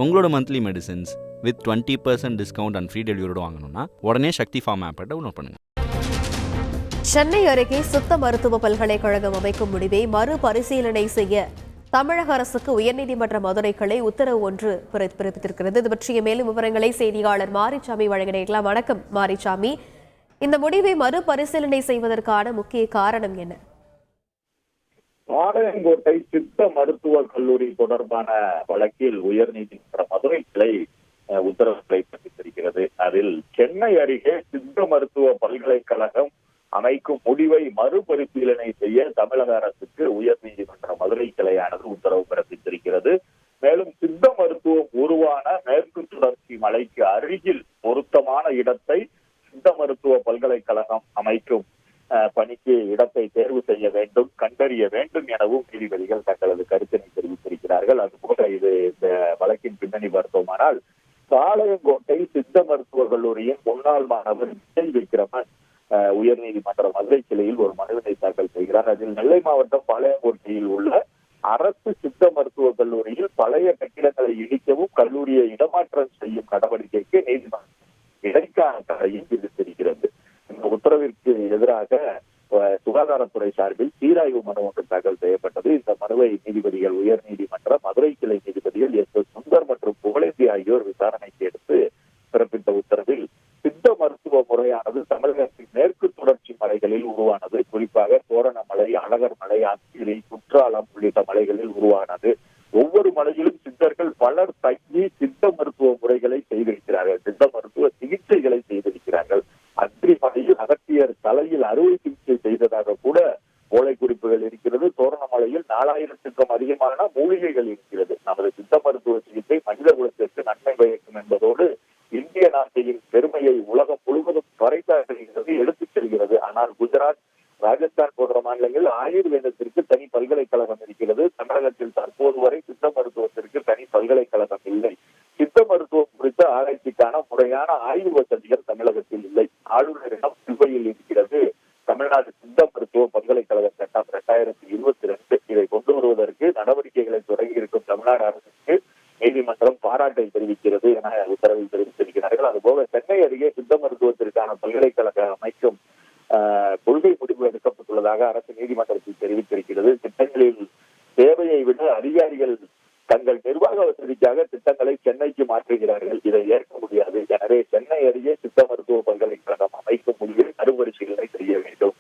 உங்களோட monthly medicines with 20% discount and free டெலிவரியோட வாங்கணும்னா உடனே சக்தி ஃபார்ம் ஆப்பை டவுன்லோட் பண்ணுங்க. சென்னை அருகே சித்த மருத்துவ பல்கலைக்கழகம் அமைக்கும் முடிவை மறுபரிசீலனை செய்ய தமிழக அரசுக்கு உயர்நீதிமன்ற மதுரை கிளை உத்தரவு ஒன்று பிறப்பித்திருக்கிறது. இது பற்றிய மேலும் விவரங்களை செய்தியாளர் மாரிச்சாமி வழங்கினீர்களாம். வணக்கம் மாரிச்சாமி, இந்த முடிவை மறுபரிசீலனை செய்வதற்கான முக்கிய காரணம் என்ன? பாளையங்கோட்டை சித்த மருத்துவக் கல்லூரி தொடர்பான வழக்கில் உயர்நீதிமன்ற மதுரை கிளை உத்தரவுகளை பிறப்பித்திருக்கிறது. அதில் சென்னை அருகே சித்த மருத்துவ பல்கலைக்கழகம் அமைக்கும் முடிவை மறுபரிசீலனை செய்ய தமிழக அரசுக்கு உயர்நீதிமன்ற மதுரை கிளையானது உத்தரவு பிறப்பித்திருக்கிறது. மேலும் சித்த மருத்துவம் உருவான மேற்கு தொடர்ச்சி மலைக்கு அருகில் பொருத்தமான இடத்தை சித்த மருத்துவ பல்கலைக்கழகம் அமைக்கும் பணிக்கு இடத்தை தேர்வு செய்ய வேண்டும், கண்டறிய வேண்டும் எனவும் நீதிபதிகள் தங்களது கருத்தினை தெரிவித்திருக்கிறார்கள். அதுபோல இது இந்த வழக்கின் பின்னணி பார்த்தோமானால், பாளையங்கோட்டை சித்த மருத்துவக் கல்லூரியின் முன்னாள் மாணவர் விஜய் விக்ரமன் உயர்நீதிமன்ற மதுரை கிளையில் ஒரு மனுவினை தாக்கல் செய்கிறார். அதில் நெல்லை மாவட்டம் பாளையங்கோட்டையில் உள்ள அரசு சித்த மருத்துவக் கல்லூரியில் பழைய கட்டிடங்களை இடிக்கவும் கல்லூரியை இடமாற்றம் செய்யும் நடவடிக்கைக்கு நீதிமன்றம் இடைக்கால தடையை விதித்திருக்கிறது. இந்த உத்தரவிற்கு எதிராக சுகாதாரத்துறை சார்பில் சீராய்வு மனு ஒன்று தாக்கல் செய்யப்பட்டது. இந்த மனுவை நீதிபதிகள் உயர்நீதிமன்ற மதுரை கிளை நீதிபதிகள் எஸ் சுந்தர் மற்றும் புகழேந்தி ஆகியோர் விசாரணைக்கு எடுத்து பிறப்பித்த உத்தரவில் சித்த மருத்துவ முறையானது தமிழகத்தின் மேற்கு தொடர்ச்சி மலைகளில் உருவானது. குறிப்பாக தோரணமலை, அழகர் மலை, அத்திரி, குற்றாலம் உள்ளிட்ட மலைகளில் உருவானது. ஒவ்வொரு மலையிலும் சித்தர்கள் பலர் தங்கி சித்த மருத்துவ முறைகளை செய்திருக்கிறார்கள், சித்த மருத்துவ சிகிச்சைகளை செய்திருக்கிறார்கள். அத்திரி மலையில் அகத்தியர் தலையில் அறுவை சிகிச்சை செய்ததாக கூட ஓலை குறிப்புகள் இருக்கிறது. தோரணமலையில் 4000க்கும் அதிகமான மூலிகைகள் இருக்கிறது. நமது சித்த மருத்துவ சிகிச்சை மனித குலத்திற்கு நன்மை பயக்கும் என்பதோடு இந்திய நாட்டின் பெருமையை உலகம் முழுவதும் பறைசாற்றுகிறது, எடுத்துச் செல்கிறது. ஆனால் குஜராத், ராஜஸ்தான் போன்ற மாநிலங்களில் ஆயுர்வேதத்திற்கு தனி பல்கலைக்கழகம் இருக்கிறது. தமிழகத்தில் தற்போது வரை சித்த மருத்துவத்திற்கு தனி பல்கலைக்கழகம் இல்லை. சித்த மருத்துவம் குறித்த ஆராய்ச்சிக்கான முறையான ஆய்வு வசதிகள் தமிழகத்தில் இல்லை. ஆளுநரிடம் நிலுவையில் இருக்கிறது தமிழ்நாடு சித்த மருத்துவ பல்கலைக்கழக சட்டம் 2022. இதை கொண்டு வருவதற்கு நடவடிக்கைகளை தொடங்கி இருக்கும் தமிழ்நாடு அரசுக்கு நீதிமன்றம் பாராட்டை தெரிவிக்கிறது என உத்தரவில் தெரிவித்திருக்கிறார்கள். அதுபோல சென்னை அருகே சித்த மருத்துவத்திற்கான பல்கலைக்கழகம் அமைக்கும் கொள்கை முடிவு எடுக்கப்பட்டுள்ளதாக அரசு நீதிமன்றத்தில் தெரிவித்திருக்கிறது. திட்டங்களில் தேவையை விட அதிகாரிகள் தங்கள் நிர்வாக வசதிக்காக திட்டங்களை சென்னைக்கு மாற்றுகிறார்கள். இதை ஏற்க முடியாது. எனவே சென்னை அருகே சித்த மருத்துவ பல்கலைக்கழகம் அமைக்கும் முடிவில் மறுபரிசீலனை செய்ய வேண்டும்.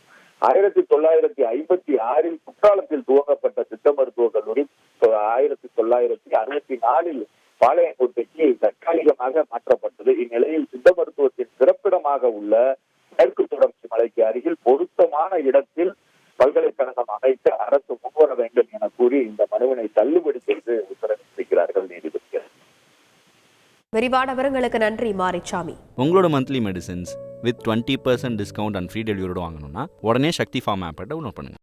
1956 குற்றாலத்தில் துவங்கப்பட்ட சித்த மருத்துவக் கல்லூரி 1964 பாளையங்கோட்டைக்கு தற்காலிகமாக மாற்றப்பட்டது. இந்நிலையில் சித்த மருத்துவத்தின் பிறப்பிடமாக உள்ள மேற்கு தொடர்ச்சி மலைக்கு அருகில் பொருத்தமான இடத்தில் பல்கலைக்கழகம் அமைக்க அரசு முன்வர வேண்டும் என கூறி இந்த மனுவினை தள்ளுபடி செய்து உத்தரவிட்டிருக்கிறார்கள் நீதிபதிகள். விரிவான விவரங்களுக்கு நன்றி மாரிச்சாமி. உங்களோட monthly medicines with 20% discount and free டெலிவரியோட வாங்கணும்னா உடனே சக்தி ஃபார்ம் ஆப்பை டவுன்லோட் பண்ணுங்க.